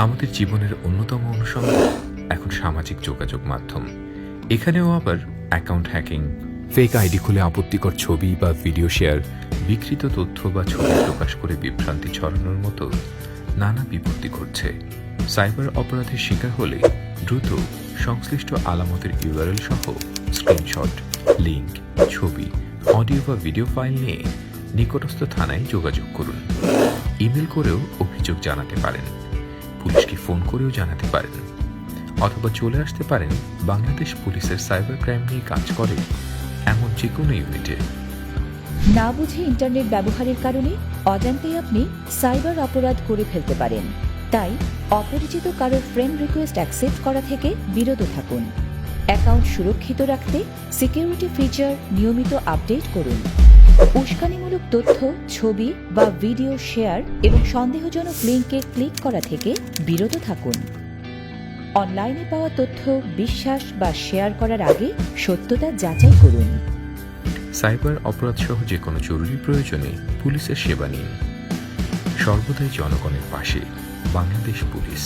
আমাদের জীবনের অন্যতম অনুষঙ্গ এখন সামাজিক যোগাযোগ মাধ্যম। এখানেও আবার অ্যাকাউন্ট হ্যাকিং, ফেক আইডি খুলে আপত্তিকর ছবি বা ভিডিও শেয়ার, বিকৃত তথ্য বা ছবি প্রকাশ করে বিভ্রান্তি ছড়ানোর মতো নানা বিপত্তি ঘটছে। সাইবার অপরাধের শিকার হলে দ্রুত সংশ্লিষ্ট আলামতের ইউআরএল সহ স্ক্রিনশট, লিঙ্ক, ছবি, অডিও বা ভিডিও ফাইল নিয়ে নিকটস্থ থানায় যোগাযোগ করুন। ইমেল করেও অভিযোগ জানাতে পারেন, পুলিশকে ফোন করেও জানাতে পারেন, অথবা চলে আসতে পারেন বাংলাদেশ পুলিশের সাইবার ক্রাইম নিয়ে কাজ করে এমন যে কোনো ইউনিটে। না বুঝে ইন্টারনেট ব্যবহারের কারণে অজান্তেই আপনি সাইবার অপরাধ করে ফেলতে পারেন। তাই অপরিচিত কারোর ফ্রেন্ড রিকোয়েস্ট অ্যাকসেপ্ট করা থেকে বিরত থাকুন। অ্যাকাউন্ট সুরক্ষিত রাখতে সিকিউরিটি ফিচার নিয়মিত আপডেট করুন। উস্কানিমূলক তথ্য, ছবি বা ভিডিও শেয়ার এবং সন্দেহজনক লিঙ্কে ক্লিক করা থেকে বিরত থাকুন। অনলাইনে পাওয়া তথ্য বিশ্বাস বা শেয়ার করার আগে সত্যতা যাচাই করুন। সাইবার অপরাধ সহ যে কোনো জরুরি প্রয়োজনে পুলিশের সেবা নিন। সর্বদাই জনগণের পাশে বাংলাদেশ পুলিশ।